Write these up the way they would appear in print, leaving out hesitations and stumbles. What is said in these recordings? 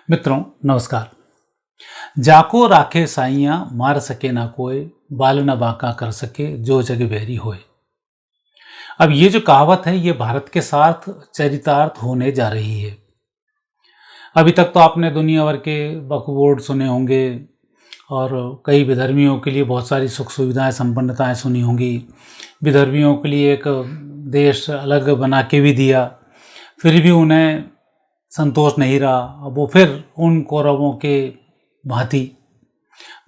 मित्रों नमस्कार। जाको राखे साइयां मार सके ना कोई, बाल न बांका कर सके जो जग बैरी होए। अब ये जो कहावत है ये भारत के साथ चरितार्थ होने जा रही है। अभी तक तो आपने दुनिया भर के वक्फ बोर्ड सुने होंगे और कई विधर्मियों के लिए बहुत सारी सुख सुविधाएं संपन्नताएं सुनी होंगी। विधर्मियों के लिए एक देश अलग बना के भी दिया, फिर भी उन्हें संतोष नहीं रहा। अब वो फिर उन कौरवों के भांति,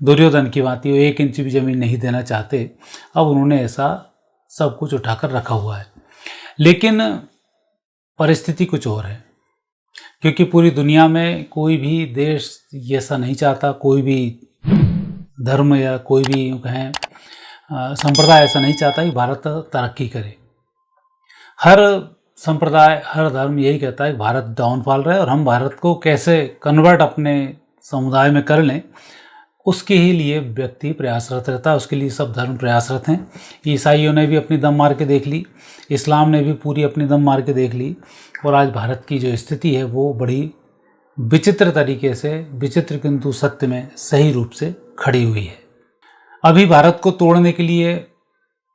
दुर्योधन की भांति, वो 1 इंच भी जमीन नहीं देना चाहते। अब उन्होंने ऐसा सब कुछ उठाकर रखा हुआ है, लेकिन परिस्थिति कुछ और है। क्योंकि पूरी दुनिया में कोई भी देश ऐसा नहीं चाहता, कोई भी धर्म या कोई भी यूँ कहें संप्रदाय ऐसा नहीं चाहता कि भारत तरक्की करे। हर संप्रदाय, हर धर्म यही कहता है कि भारत डाउनफॉल रहे और हम भारत को कैसे कन्वर्ट अपने समुदाय में कर लें, उसके ही लिए व्यक्ति प्रयासरत रहता है। उसके लिए सब धर्म प्रयासरत हैं। ईसाइयों ने भी अपनी दम मार के देख ली, इस्लाम ने भी पूरी अपनी दम मार के देख ली, और आज भारत की जो स्थिति है वो बड़ी विचित्र तरीके से, विचित्र किंतु सत्य में सही रूप से खड़ी हुई है। अभी भारत को तोड़ने के लिए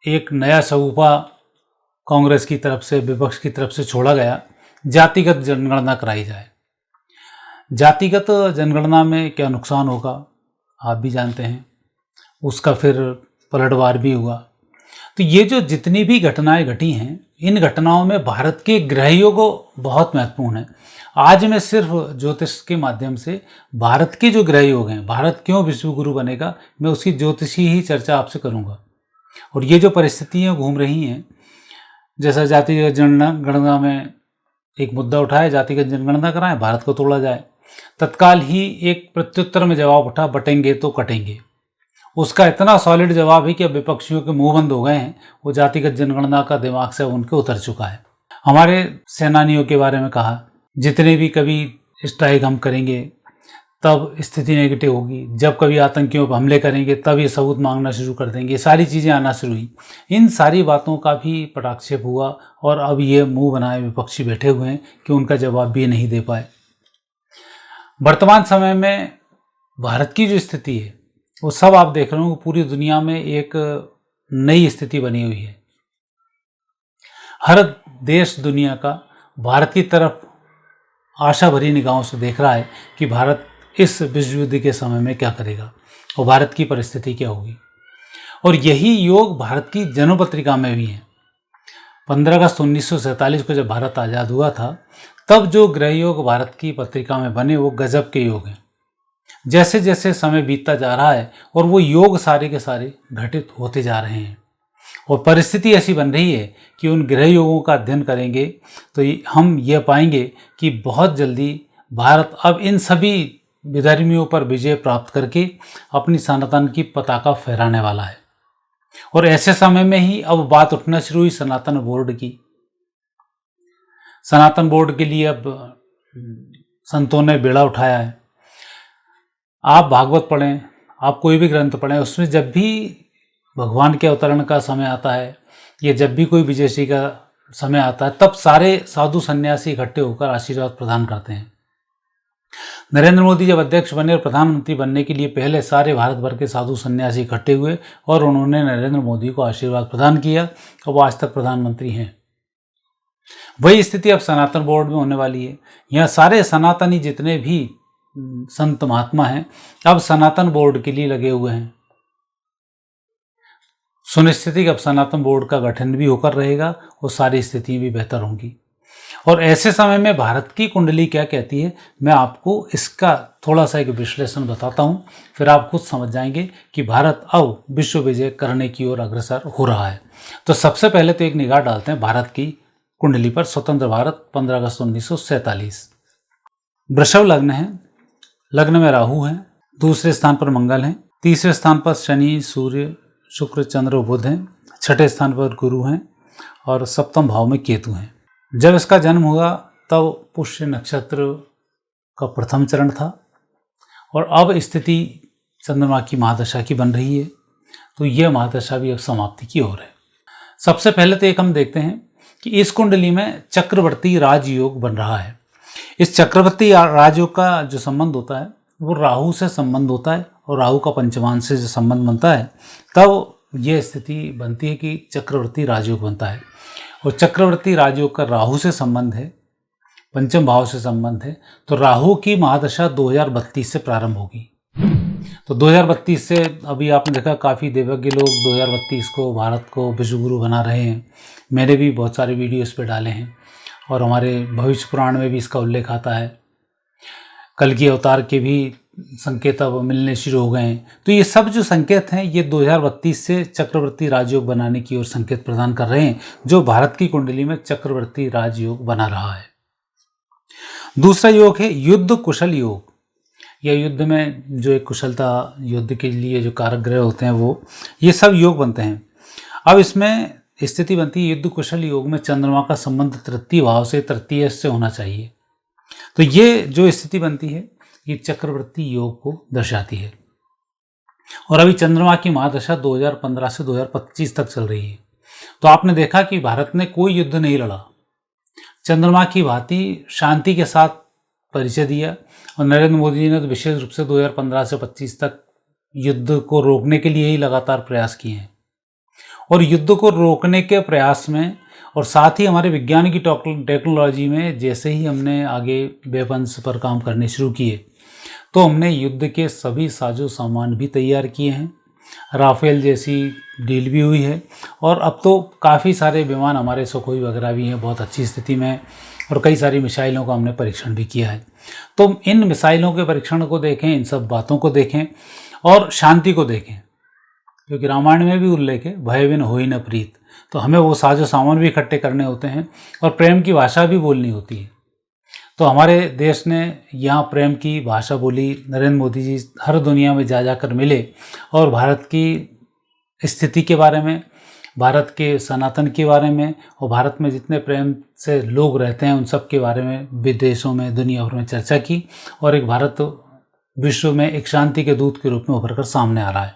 एक नया शगुफा कांग्रेस की तरफ से, विपक्ष की तरफ से छोड़ा गया, जातिगत जनगणना कराई जाए। जातिगत जनगणना में क्या नुकसान होगा आप भी जानते हैं, उसका फिर पलटवार भी हुआ। तो ये जो जितनी भी घटनाएं घटी हैं, इन घटनाओं में भारत के ग्रहयोग बहुत महत्वपूर्ण है। आज मैं सिर्फ ज्योतिष के माध्यम से भारत के जो ग्रहयोग हैं, भारत क्यों विश्वगुरु बनेगा, मैं उसकी ज्योतिषी ही चर्चा आपसे करूंगा। और ये जो परिस्थितियां घूम रही हैं, जैसा जातिगत जनगणना में एक मुद्दा उठाया, जातिगत जनगणना कराएं, भारत को तोड़ा जाए, तत्काल ही एक प्रत्युत्तर में जवाब उठा, बटेंगे तो कटेंगे। उसका इतना सॉलिड जवाब है कि अब विपक्षियों के मुंह बंद हो गए हैं। वो जातिगत जनगणना का दिमाग से उनके उतर चुका है। हमारे सेनानियों के बारे में कहा, जितने भी कभी स्ट्राइक हम करेंगे तब स्थिति नेगेटिव होगी, जब कभी आतंकियों पर हमले करेंगे तब ये सबूत मांगना शुरू कर देंगे, सारी चीज़ें आना शुरू हुई। इन सारी बातों का भी पटाक्षेप हुआ और अब ये मुंह बनाए विपक्षी बैठे हुए हैं कि उनका जवाब भी नहीं दे पाए। वर्तमान समय में भारत की जो स्थिति है वो सब आप देख रहे हो, पूरी दुनिया में एक नई स्थिति बनी हुई है। हर देश दुनिया का भारत की तरफ आशा भरी निगाहों से देख रहा है कि भारत इस विश्व युद्ध के समय में क्या करेगा और भारत की परिस्थिति क्या होगी। और यही योग भारत की जन्म पत्रिका में भी है। 15 अगस्त 1947 को जब भारत आज़ाद हुआ था, तब जो ग्रह योग भारत की पत्रिका में बने वो गजब के योग हैं। जैसे जैसे समय बीतता जा रहा है और वो योग सारे के सारे घटित होते जा रहे हैं, और परिस्थिति ऐसी बन रही है कि उन ग्रह योगों का अध्ययन करेंगे तो हम ये पाएंगे कि बहुत जल्दी भारत अब इन सभी विधर्मियों पर विजय प्राप्त करके अपनी सनातन की पताका फहराने वाला है। और ऐसे समय में ही अब बात उठना शुरू हुई सनातन बोर्ड की। सनातन बोर्ड के लिए अब संतों ने बेड़ा उठाया है। आप भागवत पढ़ें, आप कोई भी ग्रंथ पढ़ें, उसमें जब भी भगवान के अवतरण का समय आता है या जब भी कोई विजयशी का समय आता है, तब सारे साधु सन्यासी इकट्ठे होकर आशीर्वाद प्रदान करते हैं। नरेंद्र मोदी जब अध्यक्ष बने और प्रधानमंत्री बनने के लिए पहले सारे भारत भर के साधु सन्यासी इकट्ठे हुए और उन्होंने नरेंद्र मोदी को आशीर्वाद प्रदान किया और वो आज तक प्रधानमंत्री हैं। वही स्थिति अब सनातन बोर्ड में होने वाली है। यहाँ सारे सनातनी जितने भी संत महात्मा हैं अब सनातन बोर्ड के लिए लगे हुए हैं। सुनिश्चित अब सनातन बोर्ड का गठन भी होकर रहेगा और सारी स्थितियां भी बेहतर होंगी। और ऐसे समय में भारत की कुंडली क्या कहती है, मैं आपको इसका थोड़ा सा एक विश्लेषण बताता हूँ, फिर आप खुद समझ जाएंगे कि भारत अब विश्व विजय करने की ओर अग्रसर हो रहा है। तो सबसे पहले तो एक निगाह डालते हैं भारत की कुंडली पर। स्वतंत्र भारत 15 अगस्त 1947। वृषभ लग्न है, लग्न में राहु है, दूसरे स्थान पर मंगल है, तीसरे स्थान पर शनि, सूर्य, शुक्र, चंद्र, बुध हैं, छठे स्थान पर गुरु हैं और सप्तम भाव में केतु हैं। जब इसका जन्म हुआ तब पुष्य नक्षत्र का प्रथम चरण था और अब स्थिति चंद्रमा की महादशा की बन रही है, तो यह महादशा भी अब समाप्ति की ओर है। सबसे पहले तो एक हम देखते हैं कि इस कुंडली में चक्रवर्ती राजयोग बन रहा है। इस चक्रवर्ती राजयोग का जो संबंध होता है वो राहु से संबंध होता है, और राहु का पंचमांश से जो संबंध बनता है तब ये स्थिति बनती है कि चक्रवर्ती राजयोग बनता है। और चक्रवर्ती राजयोग का राहु से संबंध है, पंचम भाव से संबंध है, तो राहु की महादशा 2032 से प्रारंभ होगी। तो 2032 से अभी आपने देखा काफ़ी देवज्ञ लोग 2032 को भारत को विश्वगुरु बना रहे हैं। मैंने भी बहुत सारे वीडियो इस पर डाले हैं और हमारे भविष्य पुराण में भी इसका उल्लेख आता है। कल्कि अवतार के भी संकेत अब मिलने शुरू हो गए हैं। तो ये सब जो संकेत हैं ये 2032 से चक्रवर्ती राजयोग बनाने की ओर संकेत प्रदान कर रहे हैं, जो भारत की कुंडली में चक्रवर्ती राजयोग बना रहा है। दूसरा योग है युद्ध कुशल योग। यह युद्ध में जो एक कुशलता, युद्ध के लिए जो कारक ग्रह होते हैं वो ये सब योग बनते हैं। अब इसमें स्थिति बनती है युद्ध कुशल योग में चंद्रमा का संबंध तृतीय भाव से, तृतीय से होना चाहिए। तो ये जो स्थिति बनती है ये चक्रवर्ती योग को दर्शाती है। और अभी चंद्रमा की महादशा 2015 से 2025 तक चल रही है। तो आपने देखा कि भारत ने कोई युद्ध नहीं लड़ा, चंद्रमा की भांति शांति के साथ परिचय दिया। और नरेंद्र मोदी जी ने तो विशेष रूप से 2015 से 25 तक युद्ध को रोकने के लिए ही लगातार प्रयास किए हैं। और युद्ध को रोकने के प्रयास में और साथ ही हमारे विज्ञान की टेक्नोलॉजी में जैसे ही हमने आगे वेपन्स पर काम करने शुरू किए तो हमने युद्ध के सभी साजो सामान भी तैयार किए हैं। राफेल जैसी डील भी हुई है और अब तो काफ़ी सारे विमान हमारे सुखोई वगैरह भी हैं बहुत अच्छी स्थिति में, और कई सारी मिसाइलों का हमने परीक्षण भी किया है। तो इन मिसाइलों के परीक्षण को देखें, इन सब बातों को देखें और शांति को देखें, क्योंकि रामायण में भी उल्लेख है भय बिन होई न प्रीत। तो हमें वो साजो सामान भी इकट्ठे करने होते हैं और प्रेम की भाषा भी बोलनी होती है। तो हमारे देश ने यहाँ प्रेम की भाषा बोली। नरेंद्र मोदी जी हर दुनिया में जा जाकर मिले और भारत की स्थिति के बारे में, भारत के सनातन के बारे में और भारत में जितने प्रेम से लोग रहते हैं उन सब के बारे में विदेशों में, दुनिया भर में चर्चा की। और एक भारत विश्व में एक शांति के दूत के रूप में उभर कर सामने आ रहा है।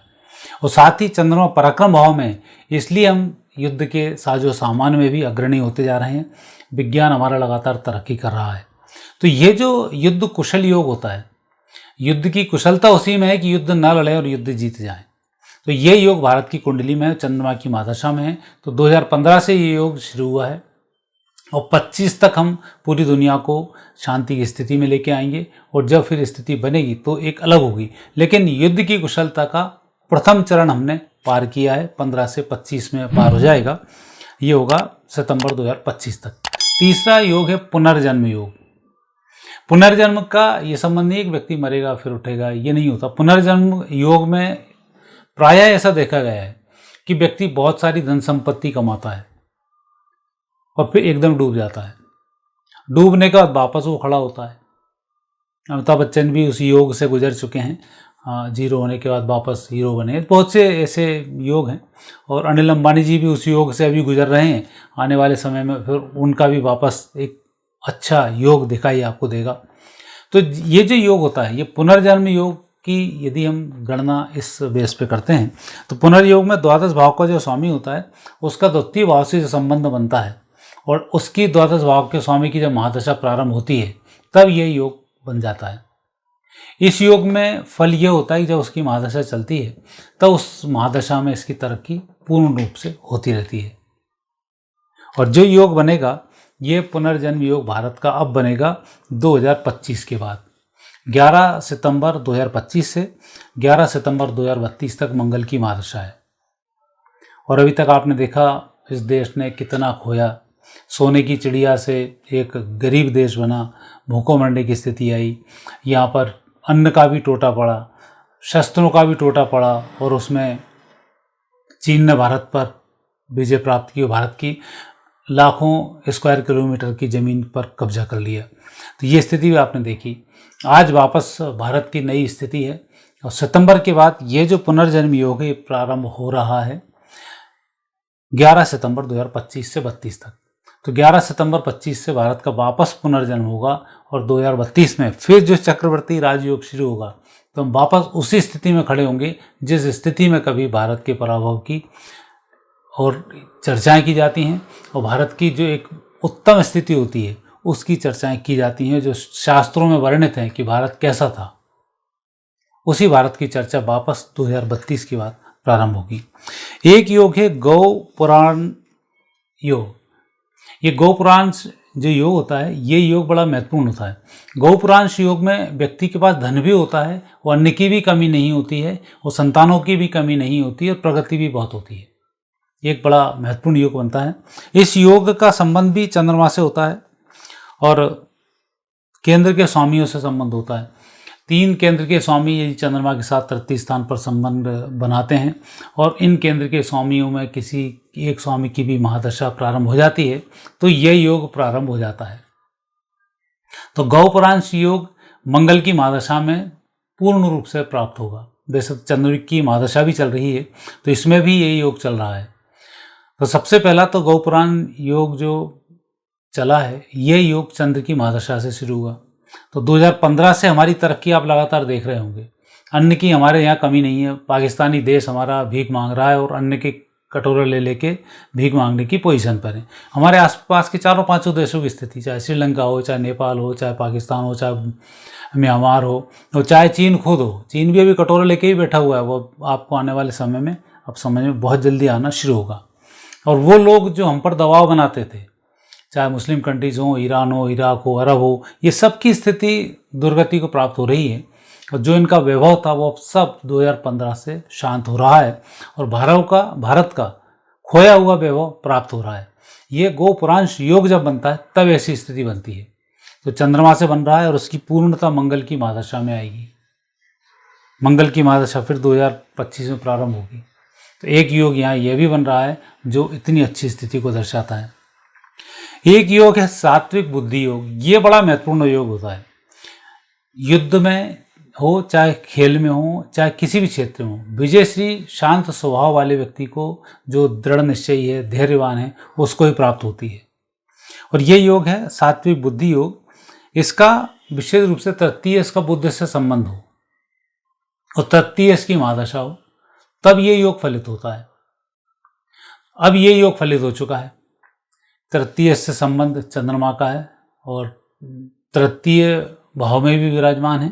और साथ ही चंद्रमा पराक्रम भाव में, इसलिए हम युद्ध के साजो सामान में भी अग्रणी होते जा रहे हैं। विज्ञान हमारा लगातार तरक्की कर रहा है। तो ये जो युद्ध कुशल योग होता है, युद्ध की कुशलता उसी में है कि युद्ध न लड़े और युद्ध जीत जाए। तो ये योग भारत की कुंडली में है, चंद्रमा की महादशा में है। तो 2015 से ये योग शुरू हुआ है और 25 तक हम पूरी दुनिया को शांति की स्थिति में लेके आएंगे। और जब फिर स्थिति बनेगी तो एक अलग होगी। लेकिन युद्ध की कुशलता का प्रथम चरण हमने पार किया है, 15 से 25 में पार हो जाएगा। ये होगा सितंबर 2025 तक। तीसरा योग है पुनर्जन्म योग। पुनर्जन्म का ये संबंध नहीं, एक व्यक्ति मरेगा फिर उठेगा, ये नहीं होता। पुनर्जन्म योग में प्रायः ऐसा देखा गया है कि व्यक्ति बहुत सारी धन संपत्ति कमाता है और फिर एकदम डूब जाता है। डूबने के बाद वापस वो खड़ा होता है। अमिताभ बच्चन भी उस योग से गुजर चुके हैं, जीरो होने के बाद वापस हीरो बने। बहुत से ऐसे योग हैं और अनिल अंबानी जी भी उस योग से अभी गुजर रहे हैं। आने वाले समय में फिर उनका भी वापस एक अच्छा योग दिखाई आपको देगा। तो ये जो योग होता है, ये पुनर्जन्म योग की यदि हम गणना इस बेस पे करते हैं तो पुनर्योग में द्वादश भाव का जो स्वामी होता है उसका द्वितीय भाव से जो संबंध बनता है और उसकी द्वादश भाव के स्वामी की जब महादशा प्रारंभ होती है तब ये योग बन जाता है। इस योग में फल ये होता है कि जब उसकी महादशा चलती है तब उस महादशा में इसकी तरक्की पूर्ण रूप से होती रहती है। और जो योग बनेगा ये पुनर्जन्म योग भारत का अब बनेगा 2025 के बाद। 11 सितंबर 2025 से 11 सितंबर 2032 तक मंगल की महादशा है। और अभी तक आपने देखा इस देश ने कितना खोया। सोने की चिड़िया से एक गरीब देश बना, भूखों मरने की स्थिति आई। यहाँ पर अन्न का भी टोटा पड़ा, शस्त्रों का भी टोटा पड़ा और उसमें चीन ने भारत पर विजय प्राप्त की और भारत की लाखों स्क्वायर किलोमीटर की ज़मीन पर कब्जा कर लिया। तो ये स्थिति भी आपने देखी। आज वापस भारत की नई स्थिति है और सितंबर के बाद ये जो पुनर्जन्म योग है प्रारंभ हो रहा है 11 सितंबर 2025 से 32 तक। तो 11 सितंबर 25 से भारत का वापस पुनर्जन्म होगा और 2032 में फिर जो चक्रवर्ती राजयोग शुरू होगा तो हम वापस उसी स्थिति में खड़े होंगे जिस स्थिति में कभी भारत के पराभव की और चर्चाएं की जाती हैं। और भारत की जो एक उत्तम स्थिति होती है उसकी चर्चाएं की जाती हैं। जो शास्त्रों में वर्णित हैं कि भारत कैसा था, उसी भारत की चर्चा वापस 2032 के बाद प्रारंभ होगी। एक योग है गौ पुराण योग। ये गौ पुराण जो योग होता है, ये योग बड़ा महत्वपूर्ण होता है। गौ पुरांश योग में व्यक्ति के पास धन भी होता है, और अन्न की भी कमी नहीं होती है, और संतानों की भी कमी नहीं होती है, और प्रगति भी बहुत होती है। एक बड़ा महत्वपूर्ण योग बनता है। इस योग का संबंध भी चंद्रमा से होता है और केंद्र के स्वामियों से संबंध होता है। 3 केंद्र के स्वामी यदि चंद्रमा के साथ 33 स्थान पर संबंध बनाते हैं और इन केंद्र के स्वामियों में किसी एक स्वामी की भी महादशा प्रारंभ हो जाती है, तो यह योग प्रारंभ हो जाता है। तो गौ पुरांश योग मंगल की महादशा में पूर्ण रूप से प्राप्त होगा। बेशक चंद्र की महादशा भी चल रही है, तो इसमें भी ये योग चल रहा है। तो सबसे पहला तो गौ पुराण योग जो चला है, ये योग चंद्र की महादशा से शुरू हुआ। तो 2015 से हमारी तरक्की आप लगातार देख रहे होंगे। अन्न की हमारे यहाँ कमी नहीं है। पाकिस्तानी देश हमारा भीख मांग रहा है और अन्न के कटोरे ले लेके भीख मांगने की पोजीशन पर है। हमारे आसपास के 4-5 देशों की स्थिति, चाहे श्रीलंका हो, चाहे नेपाल हो, चाहे पाकिस्तान हो, चाहे म्यांमार हो, और चाहे चीन खुद हो। चीन भी अभी कटोरे लेके ही बैठा हुआ है। वो आपको आने वाले समय में, अब समझ में बहुत जल्दी आना शुरू होगा। और वो लोग जो हम पर दबाव बनाते थे, चाहे मुस्लिम कंट्रीज हो, ईरान हो, इराक हो, अरब हो, ये सब की स्थिति दुर्गति को प्राप्त हो रही है। और जो इनका वैभव था वो अब सब 2015 से शांत हो रहा है और भारत का खोया हुआ वैभव प्राप्त हो रहा है। ये गो पुरांश योग जब बनता है तब ऐसी स्थिति बनती है। तो चंद्रमा से बन रहा है और उसकी पूर्णता मंगल की महादशा में आएगी। मंगल की महादशा फिर 2025 में प्रारंभ होगी। तो एक योग यहाँ यह भी बन रहा है जो इतनी अच्छी स्थिति को दर्शाता है। एक योग है सात्विक बुद्धि योग। ये बड़ा महत्वपूर्ण योग होता है। युद्ध में हो, चाहे खेल में हो, चाहे किसी भी क्षेत्र में हो, विजयश्री शांत स्वभाव वाले व्यक्ति को, जो दृढ़ निश्चयी है, धैर्यवान है, उसको ही प्राप्त होती है। और ये योग है सात्विक बुद्धि योग। इसका विशेष रूप से तृतीय इसका बुद्ध से संबंध हो और तृतीय इसकी महादशा हो, तब ये योग फलित होता है। अब ये योग फलित हो चुका है। तृतीय से संबंध चंद्रमा का है और तृतीय भाव में भी विराजमान है,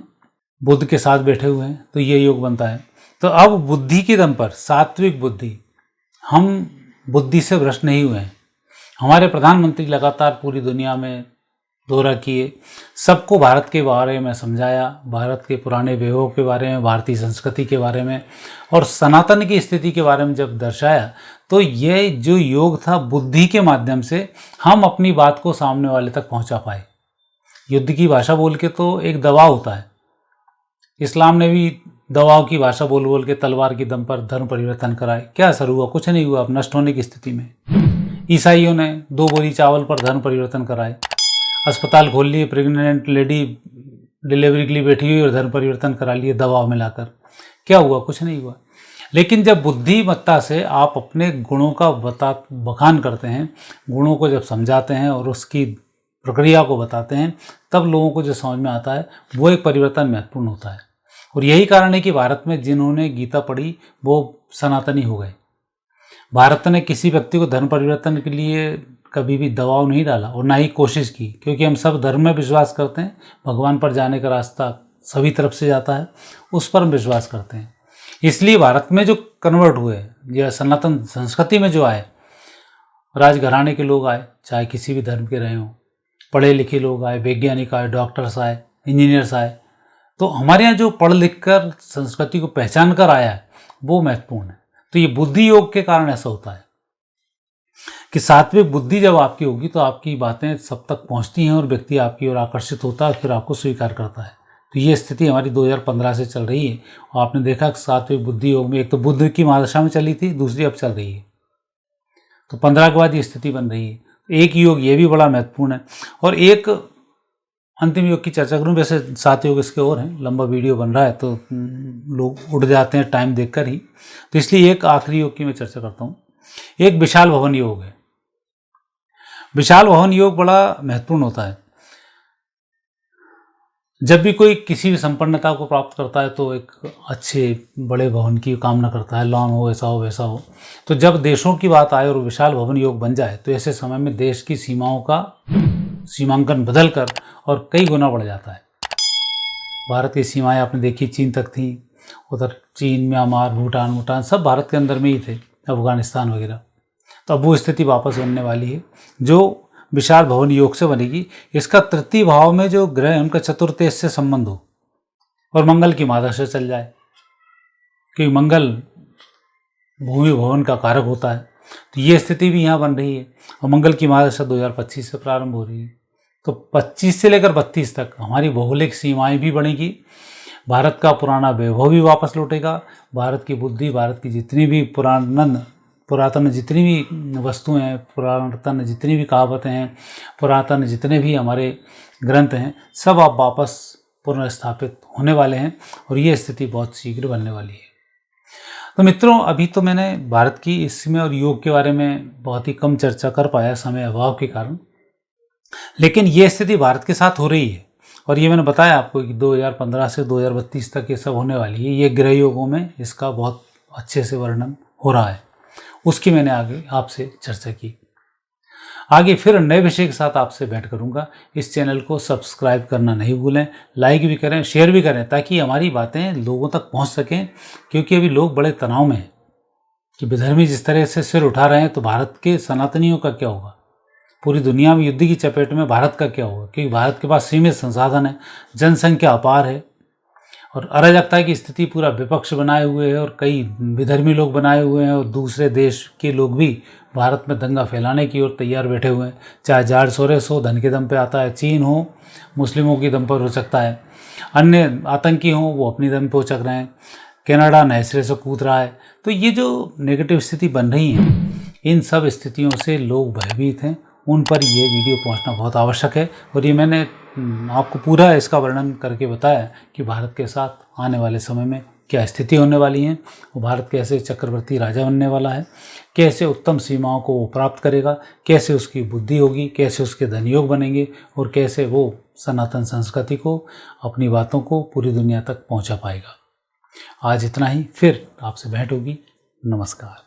बुध के साथ बैठे हुए हैं, तो ये योग बनता है। तो अब बुद्धि के दम पर सात्विक बुद्धि, हम बुद्धि से भ्रष्ट नहीं हुए हैं। हमारे प्रधानमंत्री लगातार पूरी दुनिया में दौरा किए, सबको भारत के बारे में समझाया, भारत के पुराने वैभव के बारे में, भारतीय संस्कृति के बारे में और सनातन की स्थिति के बारे में जब दर्शाया, तो ये जो योग था बुद्धि के माध्यम से हम अपनी बात को सामने वाले तक पहुंचा पाए। युद्ध की भाषा बोल के तो एक दबाव होता है। इस्लाम ने भी दबाव की भाषा बोल बोल के तलवार के दम पर धर्म परिवर्तन कराए। क्या असर हुआ? कुछ नहीं हुआ, अब नष्ट होने की स्थिति में। ईसाइयों ने 2 बोरी चावल पर धर्म परिवर्तन कराए, अस्पताल खोल लिए, प्रेग्नेंट लेडी डिलीवरी के लिए बैठी हुई और धर्म परिवर्तन करा लिए दबाव में लाकर। क्या हुआ? कुछ नहीं हुआ। लेकिन जब बुद्धिमत्ता से आप अपने गुणों का बखान करते हैं, गुणों को जब समझाते हैं और उसकी प्रक्रिया को बताते हैं, तब लोगों को जो समझ में आता है वो एक परिवर्तन महत्वपूर्ण होता है। और यही कारण है कि भारत में जिन्होंने गीता पढ़ी वो सनातनी हो गए। भारत ने किसी व्यक्ति को धर्म परिवर्तन के लिए कभी भी दबाव नहीं डाला और ना ही कोशिश की, क्योंकि हम सब धर्म में विश्वास करते हैं। भगवान पर जाने का रास्ता सभी तरफ से जाता है, उस पर हम विश्वास करते हैं। इसलिए भारत में जो कन्वर्ट हुए या सनातन संस्कृति में जो आए, राजघराने के लोग आए, चाहे किसी भी धर्म के रहे हों, पढ़े लिखे लोग आए, वैज्ञानिक आए, डॉक्टर्स आए, इंजीनियर्स आए, तो हमारे यहाँ जो पढ़ लिख कर संस्कृति को पहचान कर आया है वो महत्वपूर्ण है। तो ये बुद्धि योग के कारण ऐसा होता है कि सात्विक बुद्धि जब आपकी होगी तो आपकी बातें सब तक पहुँचती हैं और व्यक्ति आपकी ओर आकर्षित होता है, फिर आपको स्वीकार करता है। तो ये स्थिति हमारी 2015 से चल रही है। और आपने देखा कि सात्विक बुद्धि योग में एक तो बुद्ध की महादशा में चली थी, दूसरी अब चल रही है। तो 15 के बाद ये स्थिति बन रही है। एक योग ये भी बड़ा महत्वपूर्ण है। और एक अंतिम योग की चर्चा करूँ, वैसे 7 योग इसके और हैं, लंबा वीडियो बन रहा है तो लोग उड़ जाते हैं टाइम देखकर ही, तो इसलिए एक आखिरी योग की मैं चर्चा करता हूँ। एक विशाल भवन योग है। विशाल भवन योग बड़ा महत्वपूर्ण होता है। जब भी कोई किसी भी संपन्नता को प्राप्त करता है तो एक अच्छे बड़े भवन की कामना करता है, लॉन हो, ऐसा हो, वैसा हो। तो जब देशों की बात आए और विशाल भवन योग बन जाए तो ऐसे समय में देश की सीमाओं का सीमांकन बदल कर और कई गुना बढ़ जाता है। भारत की सीमाएं आपने देखी चीन तक थी, उधर चीन, म्यांमार, भूटान सब भारत के अंदर में ही थे, अफगानिस्तान वगैरह। तो अब वो स्थिति वापस बनने वाली है, जो विशाल भवन योग से बनेगी। इसका तृतीय भाव में जो ग्रह है उनका चतुर्थ से संबंध हो और मंगल की मादशा से चल जाए, क्योंकि मंगल भूमि भवन का कारक होता है। तो ये स्थिति भी यहाँ बन रही है और मंगल की महादशा 2025 से प्रारंभ हो रही है। तो 25 से लेकर 32 तक हमारी भौगोलिक सीमाएं भी बढ़ेंगी, भारत का पुराना वैभव भी वापस लौटेगा, भारत की बुद्धि, भारत की जितनी भी पुरातन जितनी भी वस्तुएं हैं, पुरातन जितनी भी कहावतें हैं, पुरातन जितने भी हमारे ग्रंथ हैं, सब आप वापस पुनर्स्थापित होने वाले हैं और ये स्थिति बहुत शीघ्र बनने वाली है। तो मित्रों, अभी तो मैंने भारत की इसमें और योग के बारे में बहुत ही कम चर्चा कर पाया समय अभाव के कारण, लेकिन ये स्थिति भारत के साथ हो रही है और ये मैंने बताया आपको कि 2015 से 2032 तक ये सब होने वाली है। ये ग्रह योगों में इसका बहुत अच्छे से वर्णन हो रहा है, उसकी मैंने आगे आपसे चर्चा की। आगे फिर नए विषय के साथ आपसे भेंट करूंगा। इस चैनल को सब्सक्राइब करना नहीं भूलें, लाइक भी करें, शेयर भी करें, ताकि हमारी बातें लोगों तक पहुंच सकें। क्योंकि अभी लोग बड़े तनाव में हैं कि विधर्मी जिस तरह से सिर उठा रहे हैं, तो भारत के सनातनियों का क्या होगा, पूरी दुनिया में युद्ध की चपेट में भारत का क्या होगा। क्योंकि भारत के पास सीमित संसाधन है, जनसंख्या अपार है और अराजकता की स्थिति पूरा विपक्ष बनाए हुए है और कई विधर्मी लोग बनाए हुए हैं और दूसरे देश के लोग भी भारत में दंगा फैलाने की ओर तैयार बैठे हुए हैं। चाहे जाड़ सोरेस हो, धन के दम पे आता है, चीन हो, मुस्लिमों की दम पर हो सकता है, अन्य आतंकी हों, वो अपनी दम पे उचक रहे हैं, कनाडा नए सिरे से कूद रहा है। तो ये जो नेगेटिव स्थिति बन रही है, इन सब स्थितियों से लोग भयभीत हैं, उन पर ये वीडियो पहुंचना बहुत आवश्यक है। और ये मैंने आपको पूरा इसका वर्णन करके बताया कि भारत के साथ आने वाले समय में क्या स्थिति होने वाली है, वो भारत कैसे चक्रवर्ती राजा बनने वाला है, कैसे उत्तम सीमाओं को वो प्राप्त करेगा, कैसे उसकी बुद्धि होगी, कैसे उसके धनयोग बनेंगे और कैसे वो सनातन संस्कृति को, अपनी बातों को पूरी दुनिया तक पहुंचा पाएगा। आज इतना ही, फिर आपसे भेंट होगी। नमस्कार।